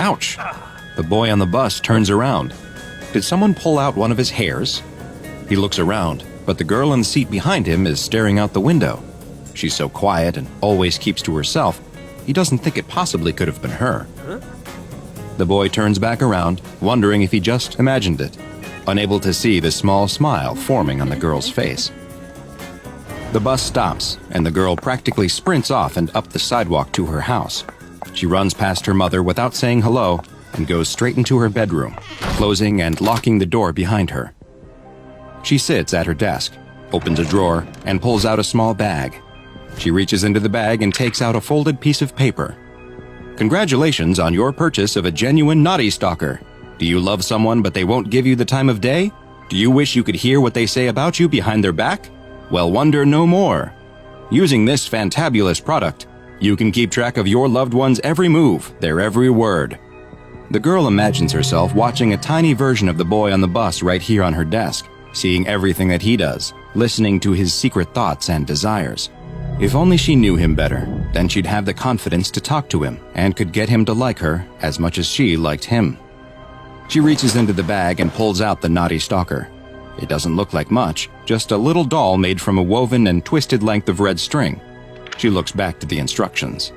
Ouch! The boy on the bus turns around. Did someone pull out one of his hairs? He looks around, but the girl in the seat behind him is staring out the window. She's so quiet and always keeps to herself, he doesn't think it possibly could have been her. The boy turns back around, wondering if he just imagined it, unable to see the small smile forming on the girl's face. The bus stops, and the girl practically sprints off and up the sidewalk to her house. She runs past her mother without saying hello and goes straight into her bedroom, closing and locking the door behind her. She sits at her desk, opens a drawer, and pulls out a small bag. She reaches into the bag and takes out a folded piece of paper. Congratulations on your purchase of a genuine Knotty Stalker. Do you love someone but they won't give you the time of day? Do you wish you could hear what they say about you behind their back? Well, wonder no more. Using this fantabulous product, you can keep track of your loved one's every move, their every word. The girl imagines herself watching a tiny version of the boy on the bus right here on her desk, seeing everything that he does, listening to his secret thoughts and desires. If only she knew him better, then she'd have the confidence to talk to him and could get him to like her as much as she liked him. She reaches into the bag and pulls out the Knotty Stalker. It doesn't look like much, just a little doll made from a woven and twisted length of red string. She looks back to the instructions.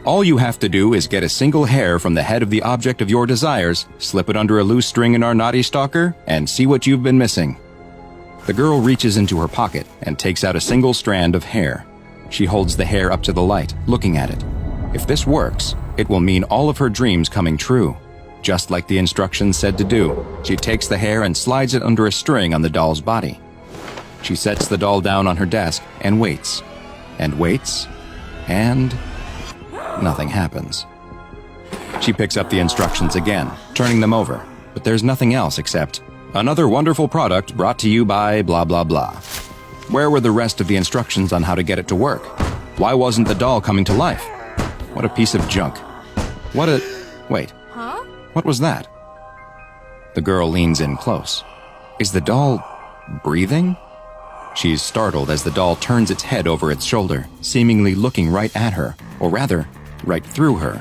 All you have to do is get a single hair from the head of the object of your desires, slip it under a loose string in our Knotty Stalker, and see what you've been missing. The girl reaches into her pocket and takes out a single strand of hair. She holds the hair up to the light, looking at it. If this works, it will mean all of her dreams coming true. Just like the instructions said to do, she takes the hair and slides it under a string on the doll's body. She sets the doll down on her desk and waits. And waits. And nothing happens. She picks up the instructions again, turning them over, but there's nothing else except another wonderful product brought to you by blah blah blah. Where were the rest of the instructions on how to get it to work? Why wasn't the doll coming to life? What a piece of junk. Wait. Huh? What was that? The girl leans in close. Is the doll breathing? She's startled as the doll turns its head over its shoulder, seemingly looking right at her, or rather, right through her.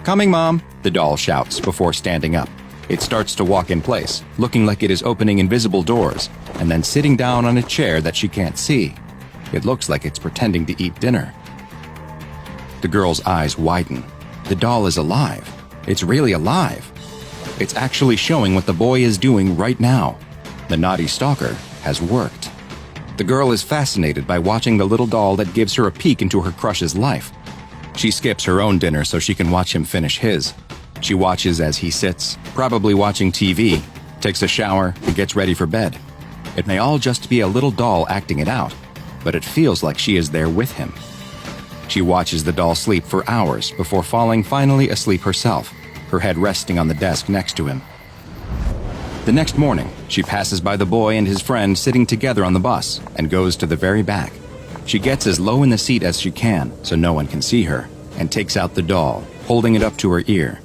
"Coming, Mom," the doll shouts before standing up. It starts to walk in place, looking like it is opening invisible doors, and then sitting down on a chair that she can't see. It looks like it's pretending to eat dinner. The girl's eyes widen. The doll is alive. It's really alive. It's actually showing what the boy is doing right now. The Knotty Stalker has worked. The girl is fascinated by watching the little doll that gives her a peek into her crush's life. She skips her own dinner so she can watch him finish his. She watches as he sits, probably watching TV, takes a shower, and gets ready for bed. It may all just be a little doll acting it out, but it feels like she is there with him. She watches the doll sleep for hours before falling finally asleep herself, her head resting on the desk next to him. The next morning, she passes by the boy and his friend sitting together on the bus and goes to the very back. She gets as low in the seat as she can so no one can see her, and takes out the doll, holding it up to her ear.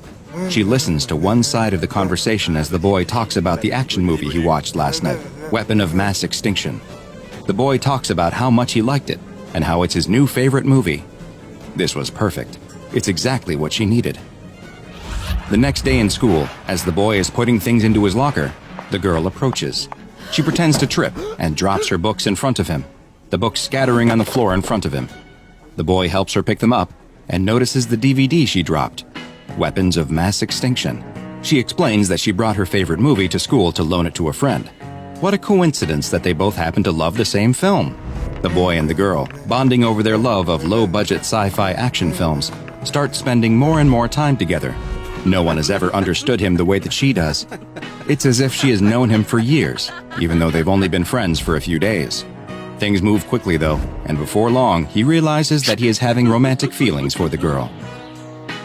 She listens to one side of the conversation as the boy talks about the action movie he watched last night, Weapon of Mass Extinction. The boy talks about how much he liked it and how it's his new favorite movie. This was perfect. It's exactly what she needed. The next day in school, as the boy is putting things into his locker, the girl approaches. She pretends to trip and drops her books in front of him, the books scattering on the floor in front of him. The boy helps her pick them up and notices the DVD she dropped, Weapons of Mass Extinction. She explains that she brought her favorite movie to school to loan it to a friend. What a coincidence that they both happen to love the same film. The boy and the girl, bonding over their love of low-budget sci-fi action films, start spending more and more time together. No one has ever understood him the way that she does. It's as if she has known him for years, even though they've only been friends for a few days. Things move quickly, though, and before long, he realizes that he is having romantic feelings for the girl.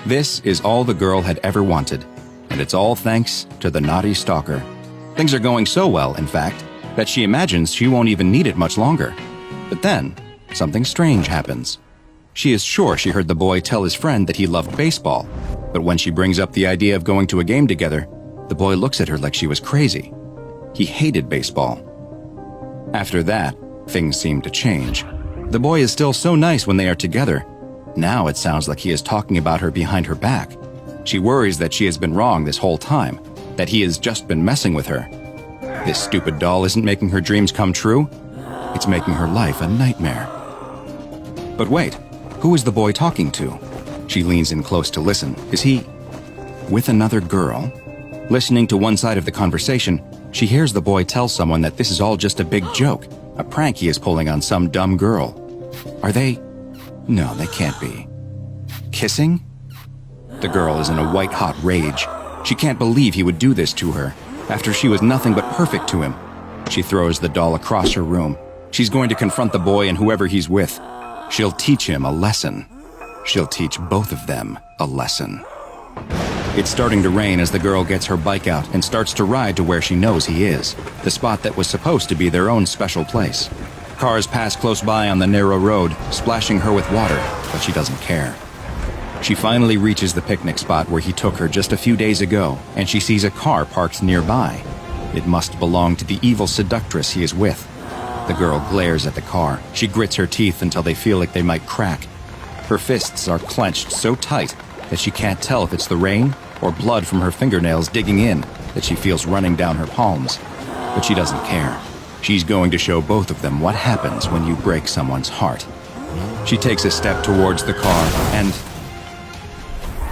This is all the girl had ever wanted, and it's all thanks to the Knotty Stalker. Things are going so well, in fact, that she imagines she won't even need it much longer. But then, something strange happens. She is sure she heard the boy tell his friend that he loved baseball, but when she brings up the idea of going to a game together, the boy looks at her like she was crazy. He hated baseball. After that, things seem to change. The boy is still so nice when they are together. Now it sounds like he is talking about her behind her back. She worries that she has been wrong this whole time, that he has just been messing with her. This stupid doll isn't making her dreams come true. It's making her life a nightmare. But wait, who is the boy talking to? She leans in close to listen. Is he with another girl? Listening to one side of the conversation, she hears the boy tell someone that this is all just a big joke, a prank he is pulling on some dumb girl. Are they? No, they can't be. Kissing? The girl is in a white-hot rage. She can't believe he would do this to her, after she was nothing but perfect to him. She throws the doll across her room. She's going to confront the boy and whoever he's with. She'll teach him a lesson. She'll teach both of them a lesson. It's starting to rain as the girl gets her bike out and starts to ride to where she knows he is, the spot that was supposed to be their own special place. Cars pass close by on the narrow road, splashing her with water, but she doesn't care. She finally reaches the picnic spot where he took her just a few days ago, and she sees a car parked nearby. It must belong to the evil seductress he is with. The girl glares at the car. She grits her teeth until they feel like they might crack. Her fists are clenched so tight that she can't tell if it's the rain or blood from her fingernails digging in that she feels running down her palms. But she doesn't care. She's going to show both of them what happens when you break someone's heart. She takes a step towards the car, and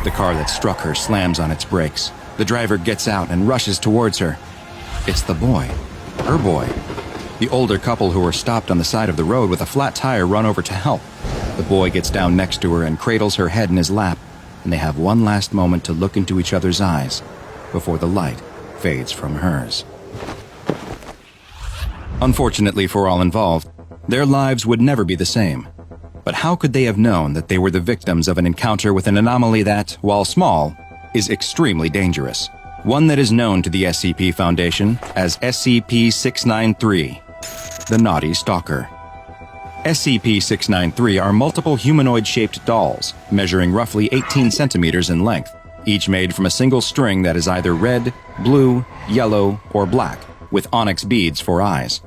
the car that struck her slams on its brakes. The driver gets out and rushes towards her. It's the boy. Her boy. The older couple who were stopped on the side of the road with a flat tire run over to help. The boy gets down next to her and cradles her head in his lap, and they have one last moment to look into each other's eyes before the light fades from hers. Unfortunately for all involved, their lives would never be the same. But how could they have known that they were the victims of an encounter with an anomaly that, while small, is extremely dangerous? One that is known to the SCP Foundation as SCP-693, the Knotty Stalker. SCP-693 are multiple humanoid-shaped dolls, measuring roughly 18 centimeters in length, each made from a single string that is either red, blue, yellow, or black, with onyx beads for eyes.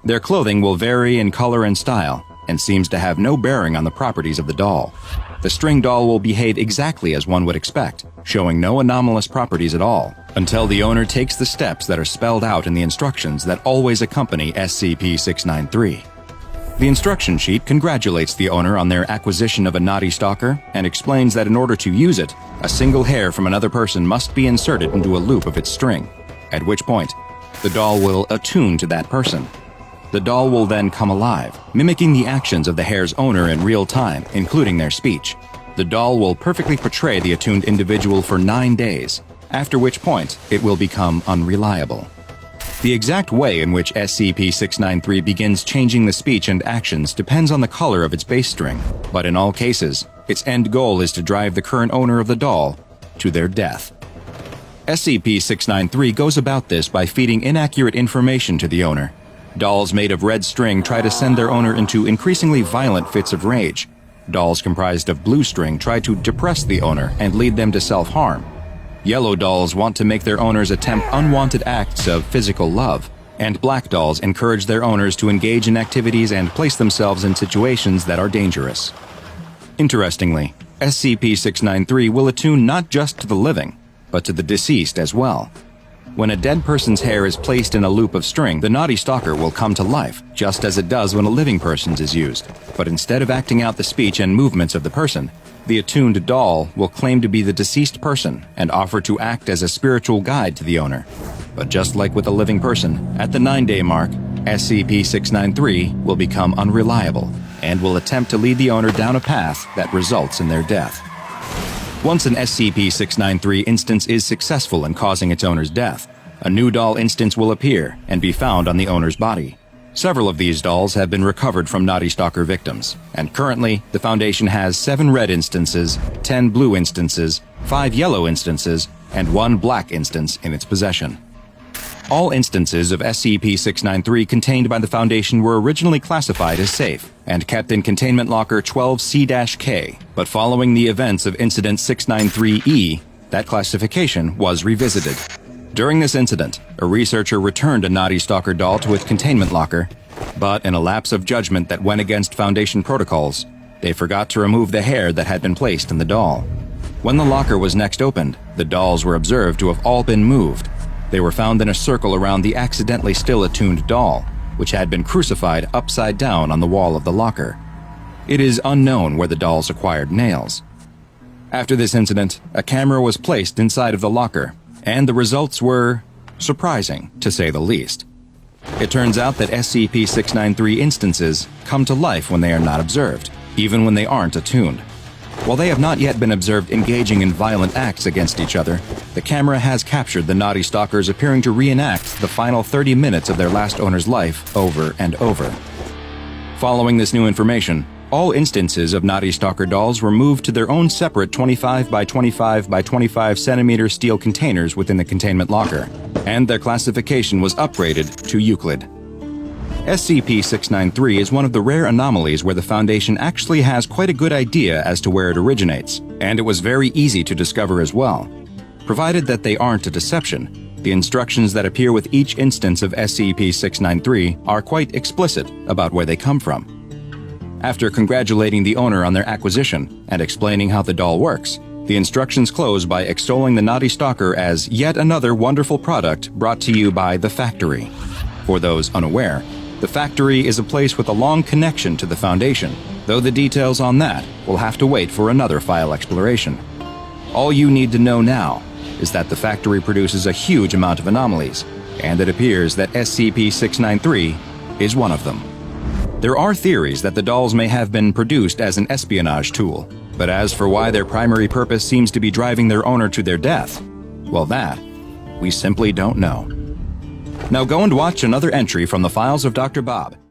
Their clothing will vary in color and style, and seems to have no bearing on the properties of the doll. The string doll will behave exactly as one would expect, showing no anomalous properties at all, until the owner takes the steps that are spelled out in the instructions that always accompany SCP-693. The instruction sheet congratulates the owner on their acquisition of a Knotty Stalker and explains that in order to use it, a single hair from another person must be inserted into a loop of its string, at which point, the doll will attune to that person. The doll will then come alive, mimicking the actions of the hair's owner in real time, including their speech. The doll will perfectly portray the attuned individual for 9 days, after which point it will become unreliable. The exact way in which SCP-693 begins changing the speech and actions depends on the color of its base string, but in all cases, its end goal is to drive the current owner of the doll to their death. SCP-693 goes about this by feeding inaccurate information to the owner. Dolls made of red string try to send their owner into increasingly violent fits of rage. Dolls comprised of blue string try to depress the owner and lead them to self-harm. Yellow dolls want to make their owners attempt unwanted acts of physical love, and black dolls encourage their owners to engage in activities and place themselves in situations that are dangerous. Interestingly, SCP-693 will attune not just to the living, but to the deceased as well. When a dead person's hair is placed in a loop of string, the Knotty Stalker will come to life, just as it does when a living person's is used. But instead of acting out the speech and movements of the person, the attuned doll will claim to be the deceased person and offer to act as a spiritual guide to the owner. But just like with a living person, at the 9-day mark, SCP-693 will become unreliable and will attempt to lead the owner down a path that results in their death. Once an SCP-693 instance is successful in causing its owner's death, a new doll instance will appear and be found on the owner's body. Several of these dolls have been recovered from Knotty Stalker victims, and currently, the Foundation has 7 red instances, 10 blue instances, 5 yellow instances, and 1 black instance in its possession. All instances of SCP-693 contained by the Foundation were originally classified as safe and kept in Containment Locker 12C-K, but following the events of Incident 693-E, that classification was revisited. During this incident, a researcher returned a Knotty Stalker doll to its Containment Locker, but in a lapse of judgment that went against Foundation protocols, they forgot to remove the hair that had been placed in the doll. When the locker was next opened, the dolls were observed to have all been moved. They were found in a circle around the accidentally still attuned doll, which had been crucified upside down on the wall of the locker. It is unknown where the dolls acquired nails. After this incident, a camera was placed inside of the locker, and the results were surprising, to say the least. It turns out that SCP-693 instances come to life when they are not observed, even when they aren't attuned. While they have not yet been observed engaging in violent acts against each other, the camera has captured the Knotty Stalkers appearing to reenact the final 30 minutes of their last owner's life over and over. Following this new information, all instances of Knotty Stalker dolls were moved to their own separate 25 by 25 by 25 centimeter steel containers within the containment locker, and their classification was upgraded to Euclid. SCP-693 is one of the rare anomalies where the Foundation actually has quite a good idea as to where it originates, and it was very easy to discover as well. Provided that they aren't a deception, the instructions that appear with each instance of SCP-693 are quite explicit about where they come from. After congratulating the owner on their acquisition and explaining how the doll works, the instructions close by extolling the Knotty Stalker as yet another wonderful product brought to you by the Factory. For those unaware, the Factory is a place with a long connection to the Foundation, though the details on that will have to wait for another file exploration. All you need to know now is that the Factory produces a huge amount of anomalies, and it appears that SCP-693 is one of them. There are theories that the dolls may have been produced as an espionage tool, but as for why their primary purpose seems to be driving their owner to their death, well, that we simply don't know. Now go and watch another entry from the files of Dr. Bob.